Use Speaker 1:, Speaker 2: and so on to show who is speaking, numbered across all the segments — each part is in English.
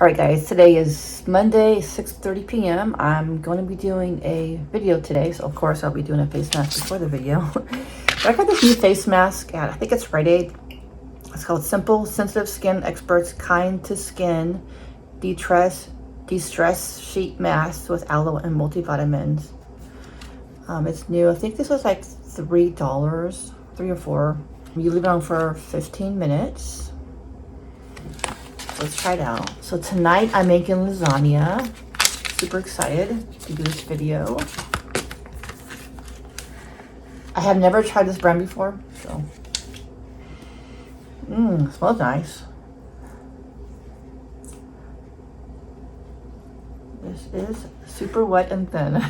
Speaker 1: Alright guys, today is Monday, 6:30 p.m. I'm going to be doing a video today, so of course I'll be doing a face mask before the video. But I got this new face mask at, I think it's Rite Aid. It's called Simple Sensitive Skin Experts Kind to Skin De-Stress Sheet Mask with Aloe and Multivitamins. It's new. I think this was like $3, 3 or 4. You leave it on for 15 minutes. Let's try it out. So tonight I'm making lasagna. Super excited to do this video. I have never tried this brand before, so. Smells nice. This is super wet and thin.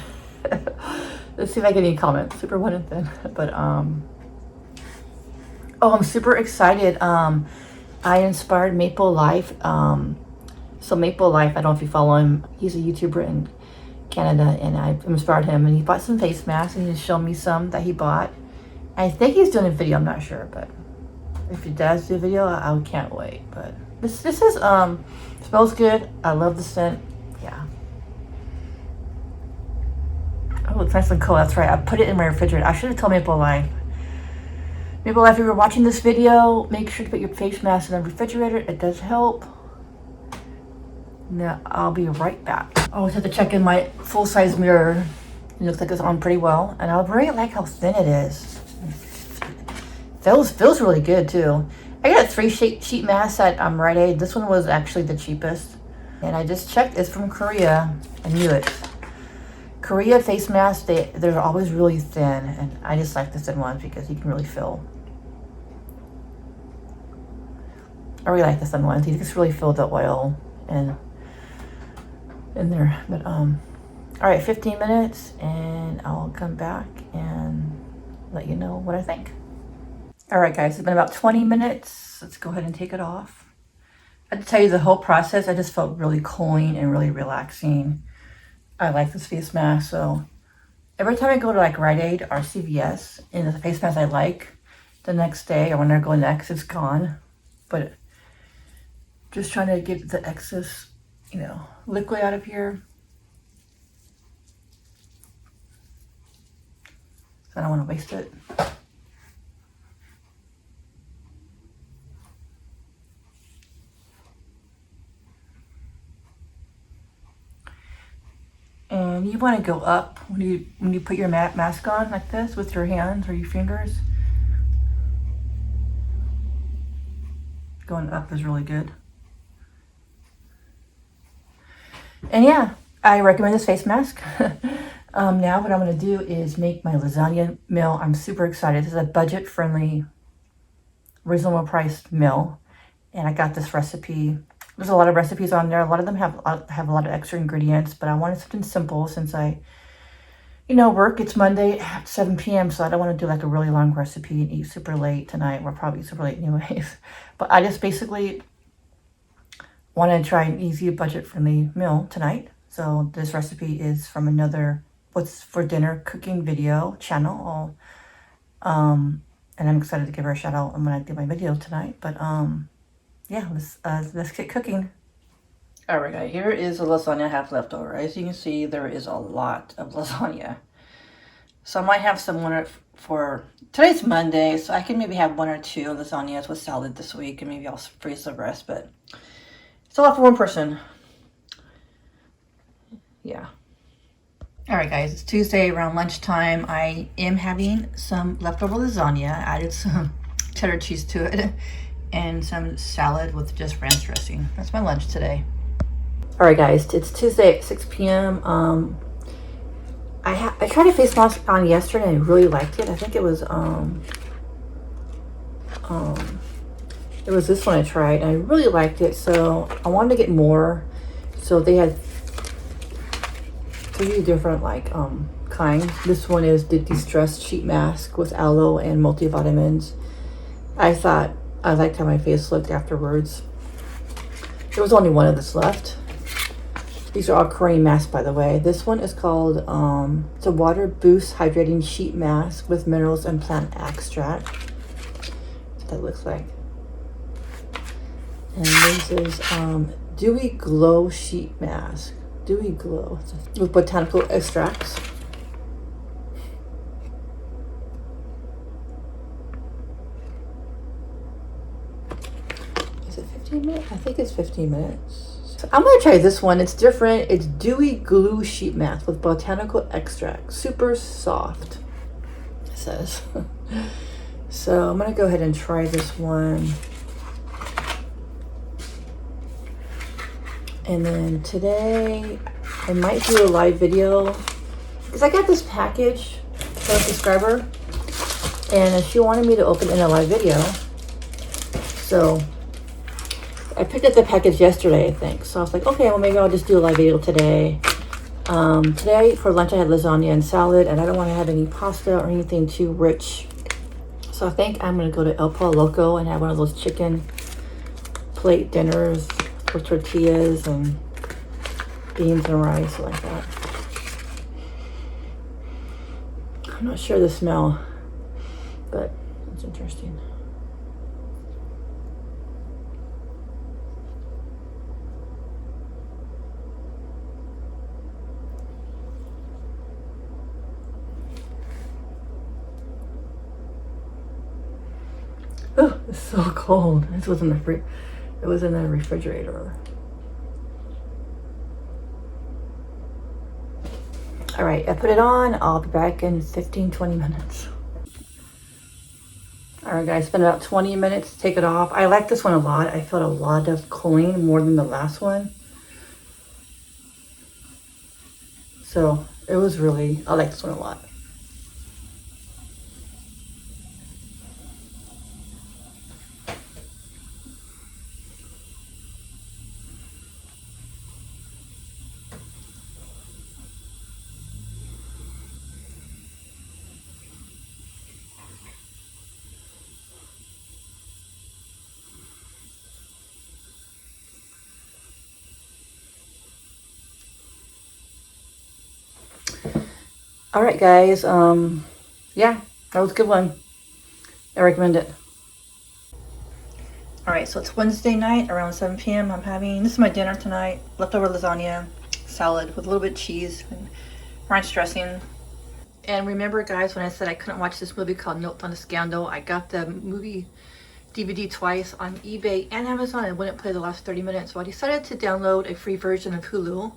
Speaker 1: Let's see if I get any comments. Super wet and thin. But oh, I'm super excited. I inspired Maple Life. So Maple Life, I don't know if you follow him. He's a YouTuber in Canada, and I inspired him. And he bought some face masks, and he showed me some that he bought. I think he's doing a video. I'm not sure, but if he does do a video, I can't wait. But this is smells good. I love the scent. Yeah. Oh, it's nice and cold. That's right. I put it in my refrigerator. I should have told Maple Life. Maple Life, if you're watching this video, make sure to put your face mask in the refrigerator. It does help. Now, I'll be right back. I always have to check in my full-size mirror. It looks like it's on pretty well. And I really like how thin it is. Feels really good, too. I got 3 sheet masks at Rite Aid. This one was actually the cheapest. And I just checked. It's from Korea. I knew it. Korea face masks, they're always really thin. And I just like the thin ones because you can really feel. I really like the thin ones. You can just really feel the oil in there. But all right, 15 minutes, and I'll come back and let you know what I think. All right, guys, it's been about 20 minutes. Let's go ahead and take it off. I have to tell you the whole process. I just felt really cooling and really relaxing. I like this face mask. So every time I go to like Rite Aid or CVS, and the face mask I like, the next day or when I go next, it's gone. But just trying to get the excess, liquid out of here. So I don't want to waste it. And you want to go up when you put your mask on like this with your hands or your fingers. Going up is really good. And yeah, I recommend this face mask. Now what I'm going to do is make my lasagna meal. I'm super excited. This is a budget-friendly, reasonable priced meal. And I got this recipe. There's a lot of recipes on there. A lot of them have a lot of extra ingredients, but I wanted something simple since I, work. It's Monday at 7 p.m., so I don't want to do like a really long recipe and eat super late tonight. We'll probably eat super late anyways. But I just basically want to try an easy budget-friendly meal tonight. So this recipe is from another What's for Dinner cooking video channel. And I'm excited to give her a shout out when I do my video tonight. But yeah, let's get cooking. All right, guys, here is the lasagna I have left over. As you can see, there is a lot of lasagna. So I might have some for today's Monday, so I can maybe have 1 or 2 lasagnas with salad this week, and maybe I'll freeze the rest. But it's a lot for one person. Yeah. All right, guys, it's Tuesday around lunchtime. I am having some leftover lasagna. I added some cheddar cheese to it and some salad with just ranch dressing. That's my lunch today. All right, guys, it's Tuesday at 6 p.m. I tried a face mask on yesterday and I really liked it. I think it was this one I tried and I really liked it. So I wanted to get more. So they had 3 different kinds. This one is the De-Stress Sheet Mask with Aloe and Multivitamins. I thought I liked how my face looked afterwards. There was only one of this left. These are all Korean masks, by the way. This one is called, it's a Water Boost Hydrating Sheet Mask with Minerals and Plant Extract. That's what that looks like. And this is Dewy Glow Sheet Mask. Dewy Glow with botanical extracts. Is it 15 minutes? I think it's 15 minutes. So I'm gonna try this one. It's different. It's Dewy Glue Sheet Mask with botanical extract. Super soft, it says. So I'm gonna go ahead and try this one. And then today I might do a live video because I got this package from a subscriber and she wanted me to open in a live video. So I picked up the package yesterday, I think. So I was like, okay, well maybe I'll just do a live video today. Today for lunch I had lasagna and salad, and I don't want to have any pasta or anything too rich. So I think I'm gonna go to El Pollo Loco and have one of those chicken plate dinners with tortillas and beans and rice like that. I'm not sure the smell, but it's interesting. Oh, it's so cold. This was in the it was in the refrigerator. All right, I put it on. I'll be back in 15-20 minutes. All right, guys, it's been about 20 minutes to take it off. I like this one a lot. I felt a lot of cooling more than the last one. So it was really, I like this one a lot. All right, guys. Yeah, that was a good one. I recommend it. All right, so it's Wednesday night around 7 p.m. I'm having, this is my dinner tonight, leftover lasagna, salad with a little bit of cheese and ranch dressing. And remember, guys, when I said I couldn't watch this movie called Notes on a Scandal, I got the movie DVD twice on eBay and Amazon and wouldn't play the last 30 minutes. So I decided to download a free version of Hulu.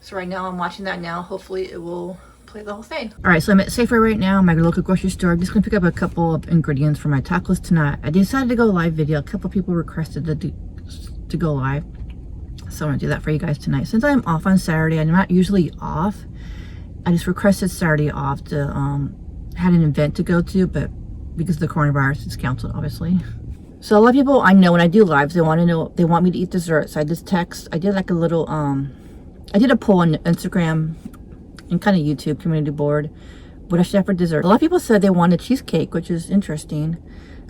Speaker 1: So right now I'm watching that now. Hopefully it will play the whole thing. All right, so I'm at Safeway right now, my local grocery store. I'm just gonna pick up a couple of ingredients for my tacos tonight. I decided to go live video. A couple people requested to go live, so I'm gonna do that for you guys tonight. Since I'm off on Saturday, I'm not usually off. I just requested Saturday off to had an event to go to, but because of the coronavirus, it's canceled, obviously. So a lot of people I know when I do lives, they want to know, they want me to eat desserts. I just text. I did like a little I did a poll on Instagram and kind of YouTube community board, what I should have for dessert. A lot of people said they wanted cheesecake, which is interesting.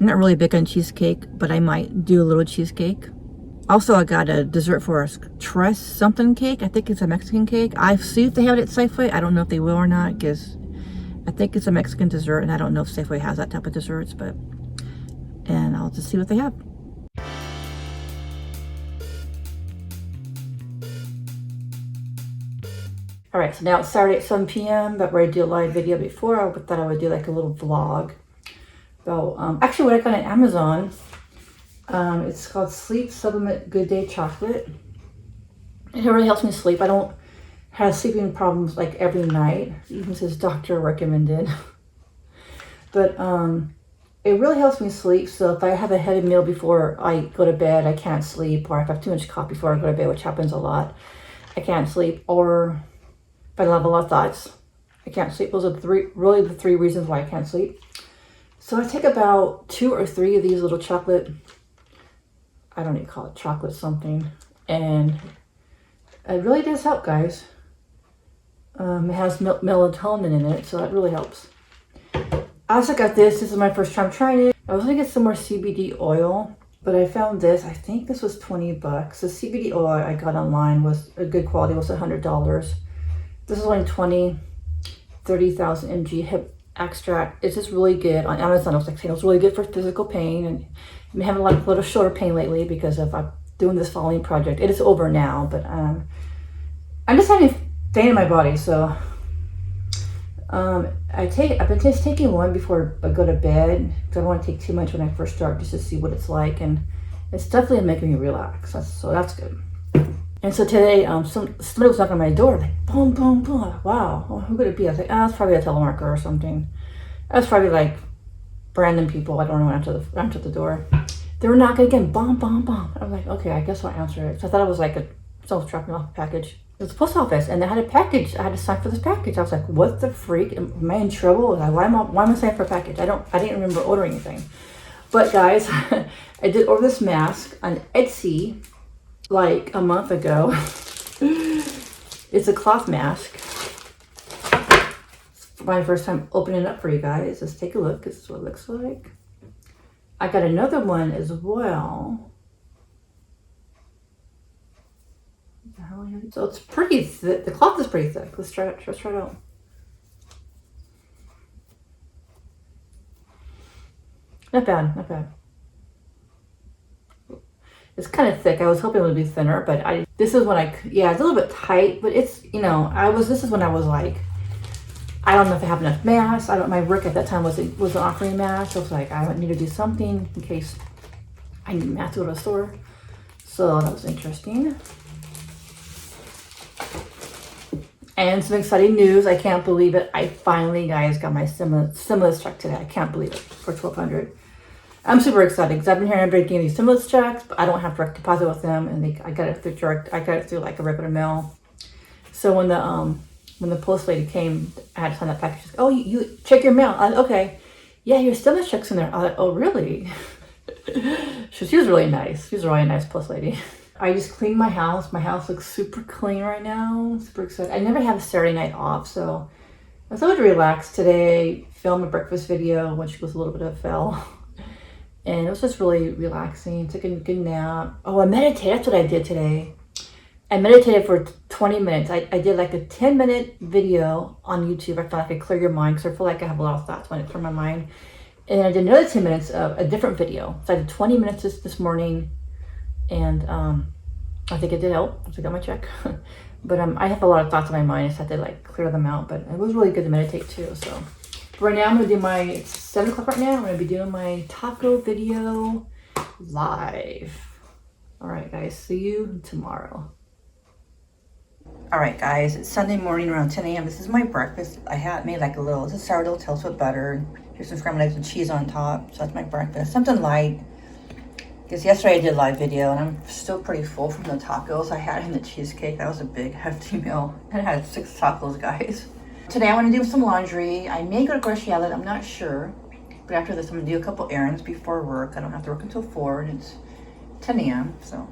Speaker 1: I'm not really big on cheesecake, but I might do a little cheesecake. Also, I got a dessert for a tres something cake. I think it's a Mexican cake. I see if they have it at Safeway. I don't know if they will or not, because I think it's a Mexican dessert, and I don't know if Safeway has that type of desserts, but, and I'll just see what they have. All right, so now it's Saturday at 7 p.m. but where I did a live video before, I thought I would do like a little vlog about, actually what I got on Amazon. It's called Sleep Supplement Good Day Chocolate. It really helps me sleep. I don't have sleeping problems like every night. It even says doctor recommended. But it really helps me sleep. So if I have a heavy meal before I go to bed, I can't sleep. Or if I have too much coffee before I go to bed, which happens a lot, I can't sleep. Or if I have a lot of thoughts, I can't sleep. Those are the three reasons why I can't sleep. So I take about 2 or 3 of these little chocolate, I don't even call it chocolate something, and it really does help, guys. It has melatonin in it, so that really helps. I also got this is my first time trying it. I was gonna get some more CBD oil, but I found this. I think this was 20 bucks. The CBD oil I got online was a good quality, it was $100. This is only 30,000 mg hip extract. It's just really good. On Amazon, I was like saying it was really good for physical pain, and I'm having a little shoulder pain lately because of doing this following project. It is over now, but I'm just having pain in my body, so I've been just taking one before I go to bed because I don't want to take too much when I first start, just to see what it's like, and it's definitely making me relax. So that's good. And so today, somebody was knocking on my door, like boom, boom, boom. Like, wow, well, who could it be? I was like, it's probably a telemarketer or something. That's probably like random people. I don't know, answer the door. They were knocking again, boom, boom, boom. I was like, okay, I guess I'll answer it. So I thought it was like someone dropping off a package. It was the post office, and they had a package. I had to sign for this package. I was like, what the freak? Am I in trouble? Like, why am I signing for a package? I didn't remember ordering anything. But guys, I did order this mask on Etsy like a month ago. It's a cloth mask. It's my first time opening it up for you guys. Let's take a look. This is what it looks like. I got another one as well. So it's pretty thick. The cloth is pretty thick. Let's try it. Let's try it out. Not bad. Not bad. It's kind of thick. I was hoping it would be thinner, but this is when it's a little bit tight, but it's, this is when I was like, I don't know if I have enough masks. My work at that time wasn't offering masks. So I was like, I need to do something in case I need masks to go to the store. So that was interesting. And some exciting news. I can't believe it. I finally, guys, got my stimulus check today. I can't believe it, for $1,200. I'm super excited because I've been hearing everybody getting these stimulus checks, but I don't have direct deposit with them, and I got it through like a regular mail. So when the post lady came, I had to sign that package. She's like, oh, you check your mail. I was like, okay, yeah, your stimulus check's in there. I was like, oh, really? She was really nice. She was a really nice post lady. I just cleaned my house. My house looks super clean right now. Super excited. I never have a Saturday night off, so I thought I'd relax today, film a breakfast video, which was a little bit of a fail. And it was just really relaxing. Took a good nap. Oh, I meditated. That's what I did today. I meditated for 20 minutes. I did like a 10-minute video on YouTube. I thought I could clear your mind because I feel like I have a lot of thoughts when it clear my mind. And I did another 10 minutes of a different video. So I did 20 minutes this morning. And I think it did help. I got my check. But I have a lot of thoughts in my mind. I just had to like clear them out. But it was really good to meditate too. So right now I'm going to do it's 7 o'clock right now. I'm going to be doing my taco video live. All right, guys. See you tomorrow. All right, guys. It's Sunday morning around 10 a.m. This is my breakfast. I had made like it's a sourdough toast with butter. Here's some scrambled eggs with cheese on top. So that's my breakfast. Something light. Because yesterday I did a live video and I'm still pretty full from the tacos I had in the cheesecake. That was a big, hefty meal. I had 6 tacos, guys. Today I want to do some laundry. I may go to grocery outlet, I'm not sure. But after this, I'm going to do a couple errands before work. I don't have to work until 4 and it's 10 a.m. So